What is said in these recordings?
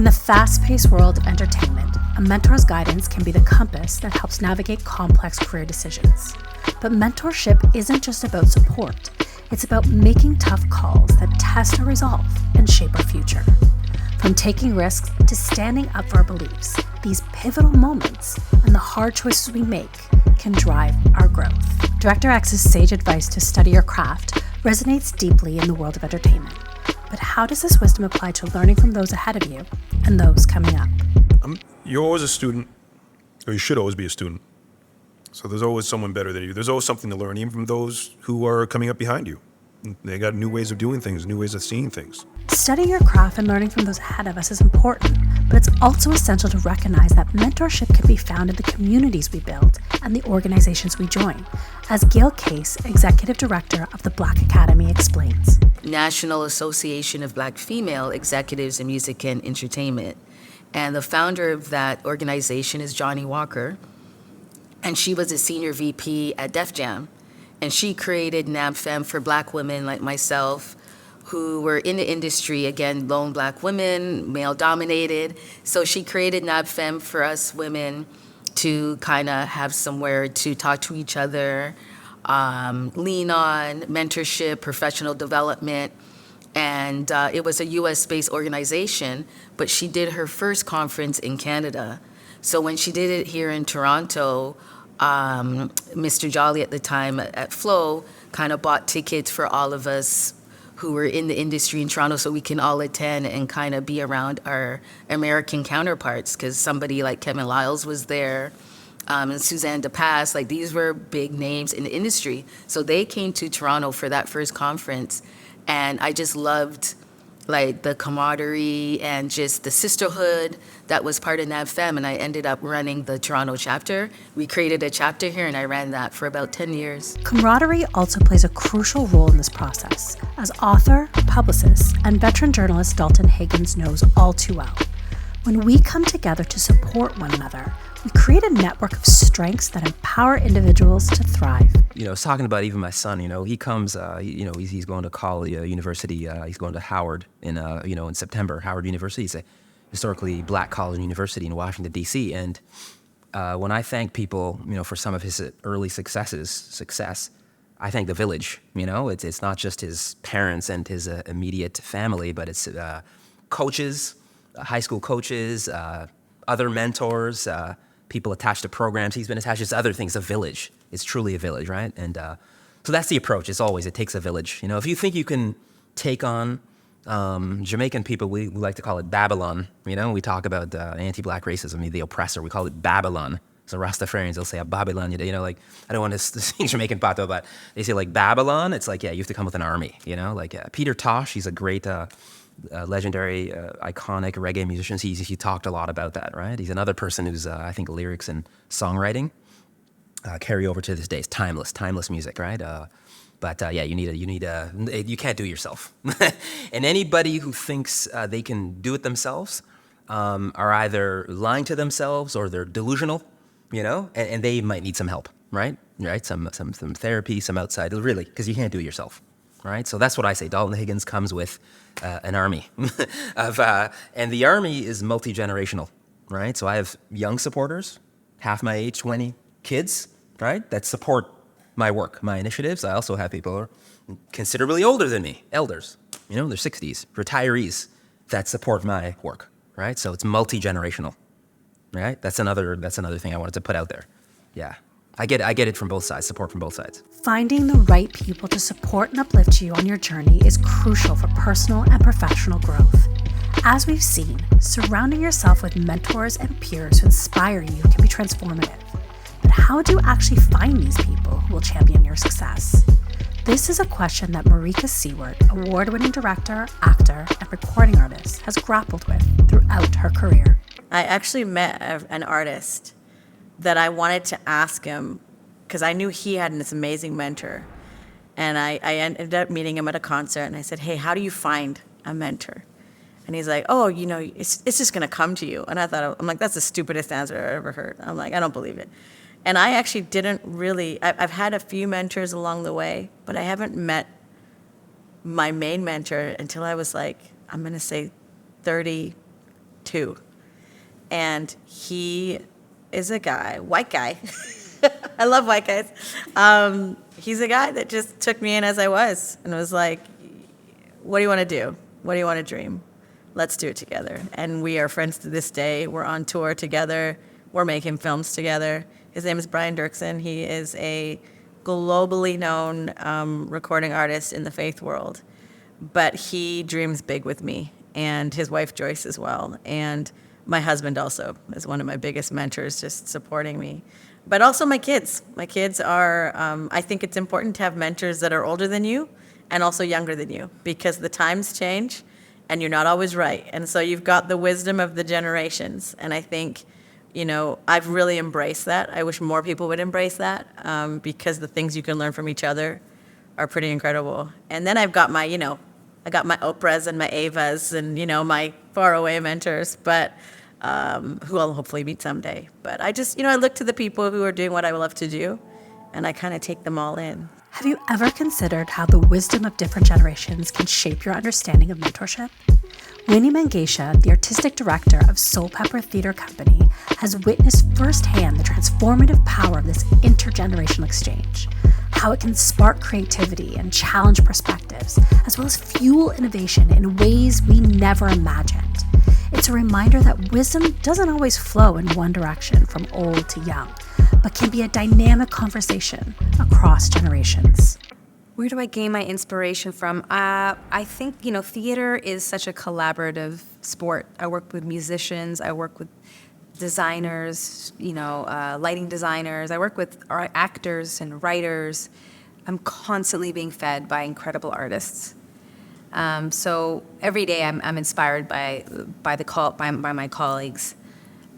the fast-paced world of entertainment, a mentor's guidance can be the compass that helps navigate complex career decisions. But mentorship isn't just about support. It's about making tough calls that test our resolve and shape our future. From taking risks to standing up for our beliefs, these pivotal moments and the hard choices we make can drive our growth. Director X's sage advice to study your craft resonates deeply in the world of entertainment. But how does this wisdom apply to learning from those ahead of you and those coming up? You're always a student, or you should always be a student. So there's always someone better than you. There's always something to learn, even from those who are coming up behind you. They got new ways of doing things, new ways of seeing things. Studying your craft and learning from those ahead of us is important, but it's also essential to recognize that mentorship can be found in the communities we build and the organizations we join, as Gail Case, Executive Director of the Black Academy, explains. National Association of Black Female Executives in Music and Entertainment. And the founder of that organization is Johnny Walker, and she was a senior VP at Def Jam. And she created NABFEM for Black women like myself who were in the industry, again, lone Black women, male-dominated. So she created NABFEM for us women to kind of have somewhere to talk to each other, lean on, mentorship, professional development. And it was a US-based organization, but she did her first conference in Canada. So when she did it here in Toronto, Mr. Jolly at the time at Flow kind of bought tickets for all of us who were in the industry in Toronto so we can all attend and kind of be around our American counterparts, because somebody like Kevin Liles was there, and Suzanne DePass, like these were big names in the industry. So they came to Toronto for that first conference, and I just loved like the camaraderie and just the sisterhood that was part of NABFEM, and I ended up running the Toronto chapter. We created a chapter here, and I ran that for about 10 years. Camaraderie also plays a crucial role in this process, as author, publicist, and veteran journalist Dalton Higgins knows all too well. When we come together to support one another, we create a network of strengths that empower individuals to thrive. I was talking about even my son, he comes, he's going to college, university, he's going to Howard in September. Howard University is a historically Black college and university in Washington, D.C. And when I thank people, for some of his early success, I thank the village. It's not just his parents and his immediate family, but it's coaches, high school coaches, other mentors, people attached to programs. He's been attached to other things, a village. It's truly a village, right? And so that's the approach. It takes a village. If you think you can take on Jamaican people, we like to call it Babylon. We talk about anti-Black racism, the oppressor. We call it Babylon. So Rastafarians, they'll say a Babylon. I don't want to sing Jamaican pato, but they say like Babylon. It's like, you have to come with an army. Peter Tosh, he's a great legendary, iconic reggae musician. He talked a lot about that, right? He's another person who's, I think, lyrics and songwriting carry over to this day. It's timeless music, right? You can't do it yourself. And anybody who thinks they can do it themselves are either lying to themselves or they're delusional, and they might need some help, right? Some therapy, some outside, really, because you can't do it yourself. Right, so that's what I say. Dalton Higgins comes with an army, and the army is multi-generational, right? So I have young supporters, half my age, 20 kids, right, that support my work, my initiatives. I also have people who are considerably older than me, elders, in their 60s, retirees that support my work, right? So it's multi-generational, right? That's another thing I wanted to put out there. Yeah. I get it from both sides, support from both sides. Finding the right people to support and uplift you on your journey is crucial for personal and professional growth. As we've seen, surrounding yourself with mentors and peers who inspire you can be transformative. But how do you actually find these people who will champion your success? This is a question that Marika Siewert, award-winning director, actor, and recording artist, has grappled with throughout her career. I actually met an artist that I wanted to ask him, because I knew he had this amazing mentor. And I ended up meeting him at a concert, and I said, hey, how do you find a mentor? And he's like, oh, it's just going to come to you. And I'm like, that's the stupidest answer I've ever heard. I'm like, I don't believe it. And I actually didn't really, I've had a few mentors along the way, but I haven't met my main mentor until I was like, I'm going to say 32 22. And he is a guy, white guy. I love white guys. He's a guy that just took me in as I was and was like, what do you want to do? What do you want to dream? Let's do it together. And we are friends to this day. We're on tour together. We're making films together. His name is Brian Dirksen. He is a globally known recording artist in the faith world. But he dreams big with me, and his wife Joyce as well. And my husband also is one of my biggest mentors, just supporting me. But also my kids. My kids are, I think it's important to have mentors that are older than you and also younger than you, because the times change and you're not always right. And so you've got the wisdom of the generations. And I think, I've really embraced that. I wish more people would embrace that, because the things you can learn from each other are pretty incredible. And then I've got my, I got my Oprahs and my Avas and, my faraway mentors, but who I'll hopefully meet someday. But I just, I look to the people who are doing what I love to do, and I kind of take them all in. Have you ever considered how the wisdom of different generations can shape your understanding of mentorship? Weyni Mengesha, the artistic director of Soul Pepper Theater Company, has witnessed firsthand the transformative power of this intergenerational exchange, how it can spark creativity and challenge perspectives, as well as fuel innovation in ways we never imagined. It's a reminder that wisdom doesn't always flow in one direction from old to young, but can be a dynamic conversation across generations. Where do I gain my inspiration from? I think, theater is such a collaborative sport. I work with musicians, I work with designers, lighting designers. I work with actors and writers. I'm constantly being fed by incredible artists. So every day I'm inspired by my colleagues.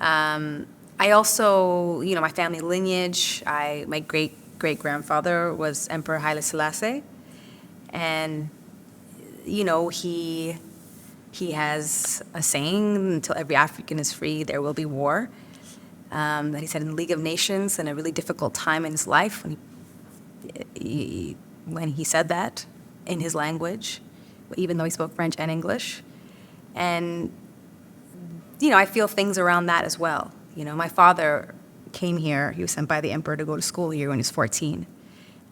I also, my family lineage, my great-grandfather was Emperor Haile Selassie. And, he has a saying, until every African is free, there will be war. That he said in the League of Nations in a really difficult time in his life when he said that in his language, even though he spoke French and English. And, I feel things around that as well. My father came here. He was sent by the emperor to go to school here when he was 14.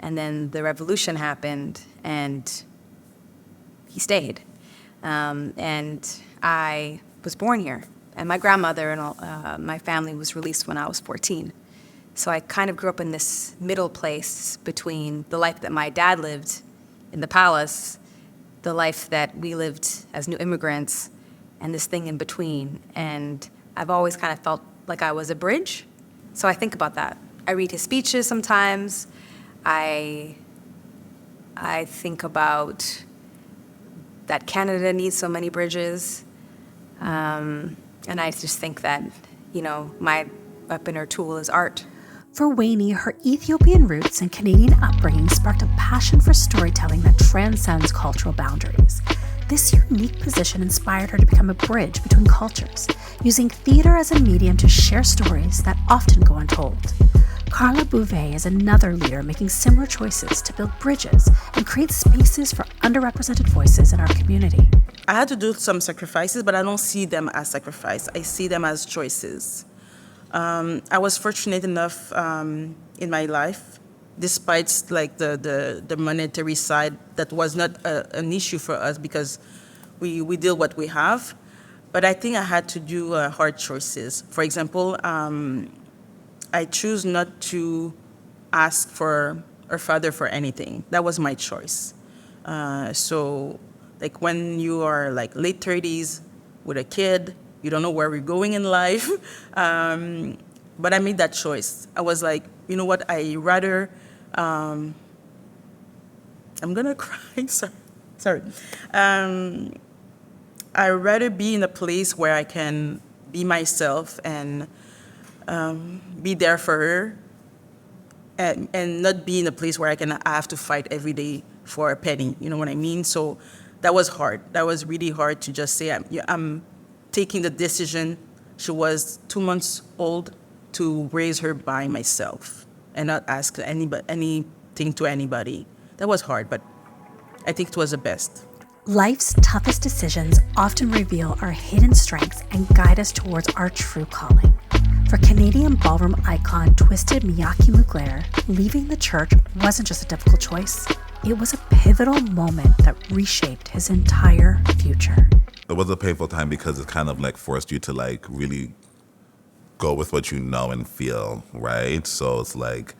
And then the revolution happened, and he stayed. And I was born here. And my grandmother and my family was released when I was 14. So I kind of grew up in this middle place between the life that my dad lived in the palace, the life that we lived as new immigrants, and this thing in between. And I've always kind of felt like I was a bridge. So I think about that. I read his speeches sometimes. I think about that Canada needs so many bridges. And I just think that, my weapon or tool is art. For Weyni, her Ethiopian roots and Canadian upbringing sparked a passion for storytelling that transcends cultural boundaries. This unique position inspired her to become a bridge between cultures, using theater as a medium to share stories that often go untold. Carla Beauvais is another leader making similar choices to build bridges and create spaces for underrepresented voices in our community. I had to do some sacrifices, but I don't see them as sacrifice. I see them as choices. I was fortunate enough in my life, despite like the monetary side, that was not an issue for us because we deal what we have. But I think I had to do hard choices. For example, I choose not to ask for our father for anything. That was my choice. So like when you are like late 30s with a kid, you don't know where we're going in life. But I made that choice. I was like, you know what, I rather, I'm gonna cry, sorry. I rather be in a place where I can be myself and be there for her, and not be in a place where I have to fight every day for a penny. You know what I mean? So that was hard. That was really hard to just say I'm taking the decision. She was 2 months old, to raise her by myself and not ask anything to anybody. That was hard, but I think it was the best. Life's toughest decisions often reveal our hidden strengths and guide us towards our true calling. For Canadian ballroom icon Twysted Miyake-Mugler, leaving the church wasn't just a difficult choice, it was a pivotal moment that reshaped his entire future. It was a painful time because it kind of like forced you to like really go with what you know and feel, right? So it's like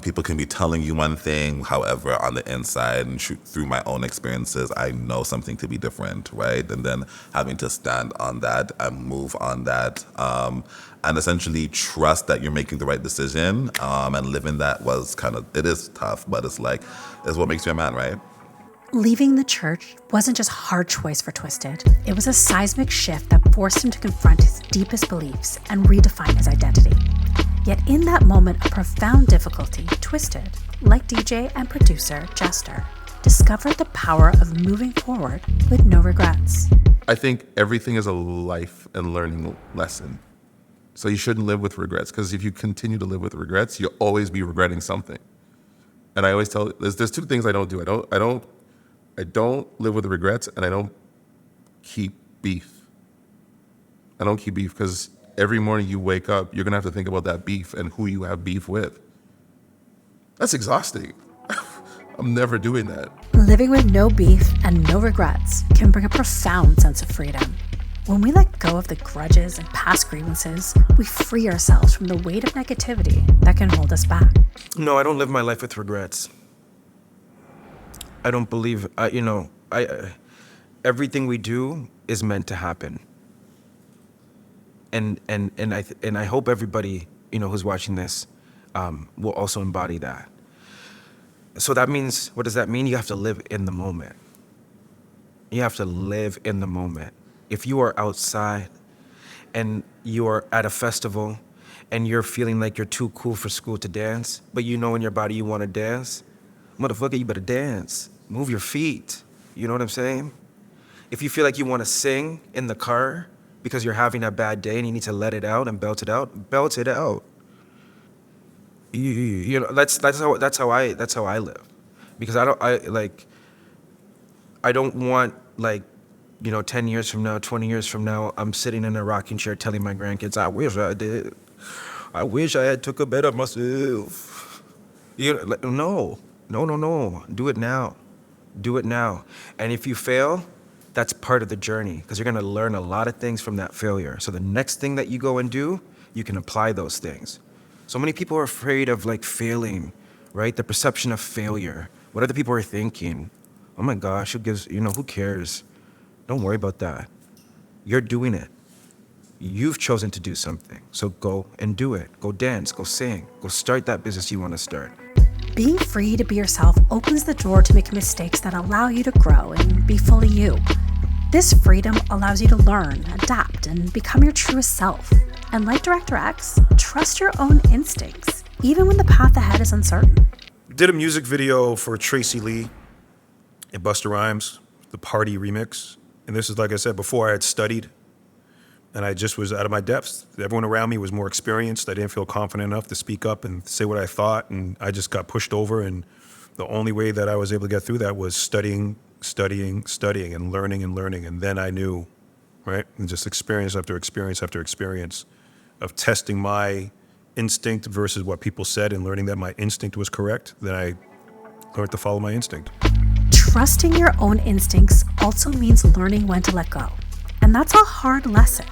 people can be telling you one thing, however, on the inside and through my own experiences, I know something to be different, right? And then having to stand on that and move on that and essentially trust that you're making the right decision and living that was it is tough, but it's what makes you a man, right? Leaving the church wasn't just a hard choice for Twysted. It was a seismic shift that forced him to confront his deepest beliefs and redefine his identity. Yet in that moment of profound difficulty, Twysted, like DJ and producer Jester, discovered the power of moving forward with no regrets. I think everything is a life and learning lesson. So you shouldn't live with regrets, because if you continue to live with regrets, you'll always be regretting something. And I always tell, there's two things I don't do. I don't live with regrets, and I don't keep beef. I don't keep beef because every morning you wake up, you're going to have to think about that beef and who you have beef with. That's exhausting. I'm never doing that. Living with no beef and no regrets can bring a profound sense of freedom. When we let go of the grudges and past grievances, we free ourselves from the weight of negativity that can hold us back. No, I don't live my life with regrets. I don't believe, everything we do is meant to happen. And I hope everybody, who's watching this, will also embody that. So that means, what does that mean? You have to live in the moment. You have to live in the moment. If you are outside and you are at a festival and you're feeling like you're too cool for school to dance, but you know in your body you want to dance, motherfucker, you better dance. Move your feet. You know what I'm saying? If you feel like you want to sing in the car because you're having a bad day and you need to let it out and belt it out, belt it out. That's how I live. Because I don't want 10 years from now, 20 years from now, I'm sitting in a rocking chair telling my grandkids, I wish I did. I wish I had took a bed of myself. No. Do it now. Do it now. And if you fail, that's part of the journey because you're going to learn a lot of things from that failure. So the next thing that you go and do, you can apply those things. So many people are afraid of failing, right? The perception of failure. What other people are thinking. Oh my gosh, who cares? Don't worry about that. You're doing it. You've chosen to do something. So go and do it. Go dance, go sing, go start that business you want to start. Being free to be yourself opens the door to making mistakes that allow you to grow and be fully you. This freedom allows you to learn, adapt, and become your truest self. And like Director X, trust your own instincts, even when the path ahead is uncertain. Did a music video for Tracy Lee and Busta Rhymes, the Party remix. And this is, like I said before, I had studied and I just was out of my depths. Everyone around me was more experienced. I didn't feel confident enough to speak up and say what I thought, and I just got pushed over. And the only way that I was able to get through that was studying, and learning. And then I knew, right? And just experience after experience after experience of testing my instinct versus what people said and learning that my instinct was correct. Then I learned to follow my instinct. Trusting your own instincts also means learning when to let go. And that's a hard lesson.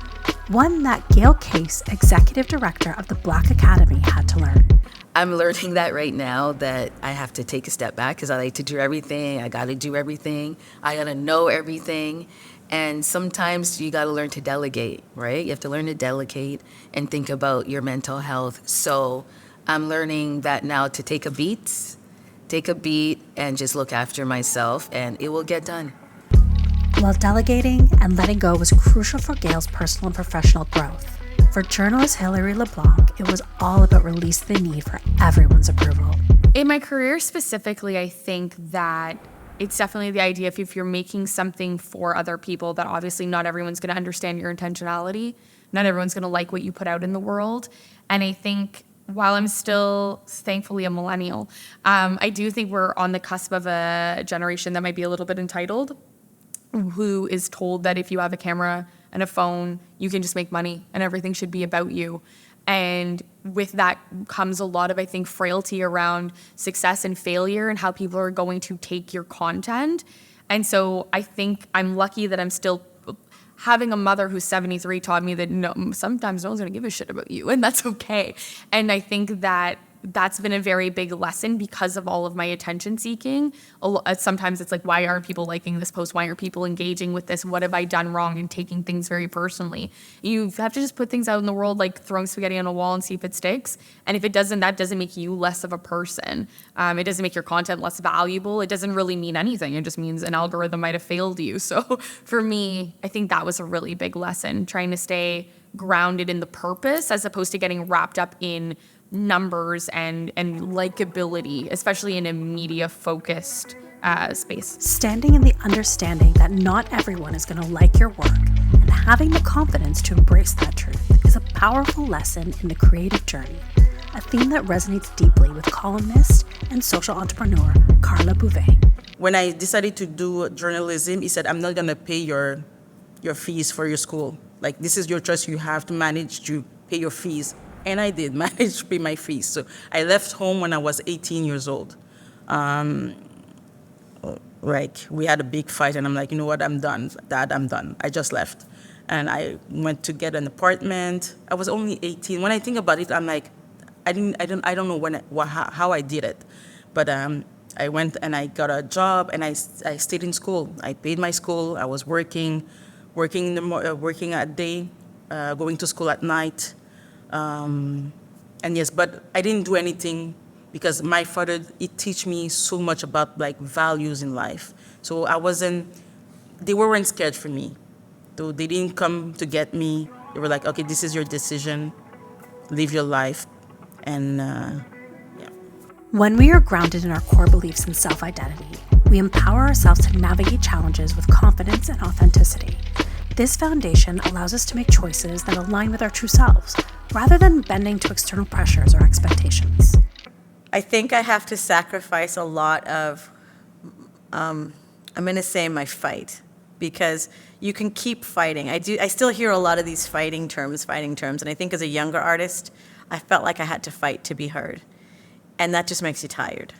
One that Gail Case, executive director of the Black Academy, had to learn. I'm learning that right now, that I have to take a step back because I like to do everything. I got to do everything. I got to know everything. And sometimes you got to learn to delegate, right? You have to learn to delegate and think about your mental health. So I'm learning that now, to take a beat and just look after myself, and it will get done. While delegating and letting go was crucial for Gail's personal and professional growth, for journalist Hilary Leblanc, it was all about releasing the need for everyone's approval. In my career specifically, I think that it's definitely the idea if you're making something for other people, that obviously not everyone's going to understand your intentionality. Not everyone's going to like what you put out in the world. And I think while I'm still, thankfully, a millennial, I do think we're on the cusp of a generation that might be a little bit entitled. who is told that if you have a camera and a phone, you can just make money and everything should be about you. And with that comes a lot of, I think, frailty around success and failure and how people are going to take your content. And so I think I'm lucky that I'm still having a mother who's 73 taught me that no, sometimes no one's going to give a shit about you, and that's okay. And I think that that's been a very big lesson because of all of my attention seeking. Sometimes it's like, why aren't people liking this post? Why aren't people engaging with this? What have I done wrong? And taking things very personally. You have to just put things out in the world like throwing spaghetti on a wall and see if it sticks. And if it doesn't, that doesn't make you less of a person. It doesn't make your content less valuable. It doesn't really mean anything. It just means an algorithm might have failed you. So for me, I think that was a really big lesson, trying to stay grounded in the purpose as opposed to getting wrapped up in numbers and likability, especially in a media-focused space. Standing in the understanding that not everyone is going to like your work and having the confidence to embrace that truth is a powerful lesson in the creative journey, a theme that resonates deeply with columnist and social entrepreneur Carla Beauvais. When I decided to do journalism, he said, I'm not going to pay your fees for your school. Like, this is your choice. You have to manage to pay your fees. And I did manage to pay my fees. So I left home when I was 18 years old. We had a big fight, and I'm like, you know what, I'm done. Dad, I'm done. I just left. And I went to get an apartment. I was only 18. When I think about it, I'm like, I don't know how I did it. But I went and I got a job, and I stayed in school. I paid my school. I was working at day, going to school at night. And yes, but I didn't do anything because my father, he teach me so much about like values in life. So they weren't scared for me. So they didn't come to get me. They were like, okay, this is your decision, live your life. And yeah. When we are grounded in our core beliefs and self-identity, we empower ourselves to navigate challenges with confidence and authenticity. This foundation allows us to make choices that align with our true selves, rather than bending to external pressures or expectations. I think I have to sacrifice a lot of, I'm going to say my fight, because you can keep fighting. I still hear a lot of these fighting terms, and I think as a younger artist, I felt like I had to fight to be heard. And that just makes you tired.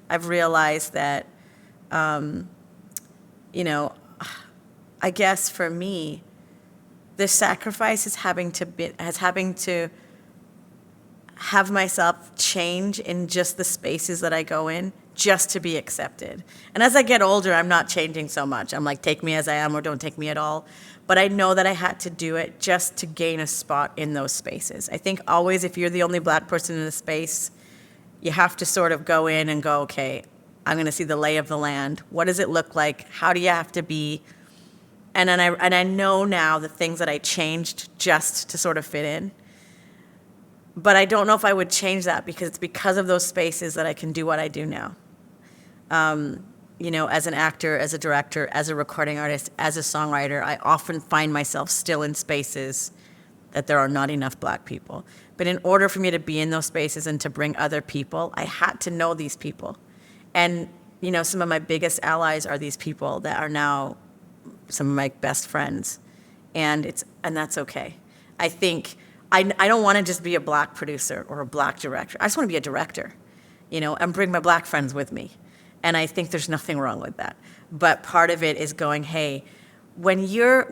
I've realized that, I guess for me, the sacrifice is having to have myself change in just the spaces that I go in just to be accepted. And as I get older, I'm not changing so much. I'm like, take me as I am or don't take me at all. But I know that I had to do it just to gain a spot in those spaces. I think always if you're the only Black person in the space, you have to sort of go in and go, okay, I'm going to see the lay of the land. What does it look like? How do you have to be? And I know now the things that I changed just to sort of fit in. But I don't know if I would change that because it's because of those spaces that I can do what I do now. As an actor, as a director, as a recording artist, as a songwriter, I often find myself still in spaces that there are not enough Black people. But in order for me to be in those spaces and to bring other people, I had to know these people. And, some of my biggest allies are these people that are now some of my best friends, and that's okay. I think I don't want to just be a Black producer or a Black director. I just want to be a director, and bring my Black friends with me. And I think there's nothing wrong with that. But part of it is going, hey, when you're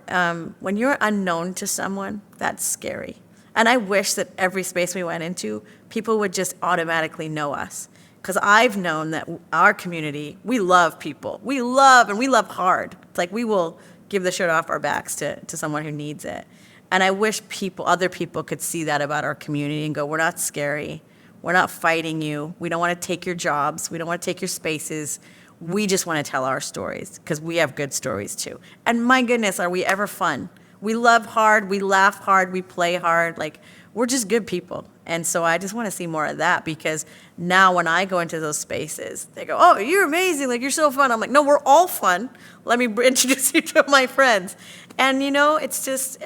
unknown to someone, that's scary. And I wish that every space we went into, people would just automatically know us. Because I've known that our community, we love people. We love hard. It's like we will give the shirt off our backs to someone who needs it. And I wish other people could see that about our community and go, we're not scary. We're not fighting you. We don't want to take your jobs. We don't want to take your spaces. We just want to tell our stories because we have good stories too. And my goodness, are we ever fun? We love hard. We laugh hard. We play hard. Like, we're just good people. And so I just want to see more of that because now when I go into those spaces, they go, oh, you're amazing. Like, you're so fun. I'm like, no, we're all fun. Let me introduce you to my friends. And, I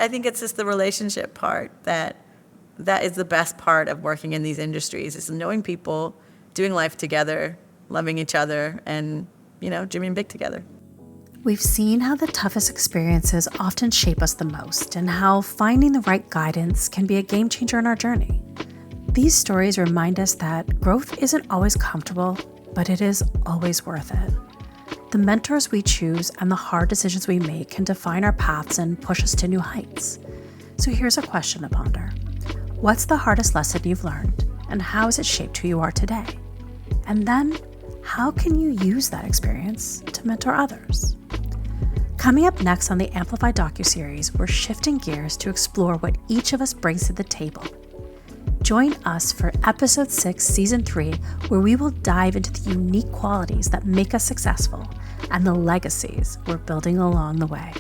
think it's just the relationship part that is the best part of working in these industries is knowing people, doing life together, loving each other, and, dreaming big together. We've seen how the toughest experiences often shape us the most, and how finding the right guidance can be a game changer in our journey. These stories remind us that growth isn't always comfortable, but it is always worth it. The mentors we choose and the hard decisions we make can define our paths and push us to new heights. So here's a question to ponder. What's the hardest lesson you've learned, and how has it shaped who you are today? And then, how can you use that experience to mentor others? Coming up next on the Amplify docuseries, we're shifting gears to explore what each of us brings to the table. Join us for Episode 6, Season 3, where we will dive into the unique qualities that make us successful and the legacies we're building along the way.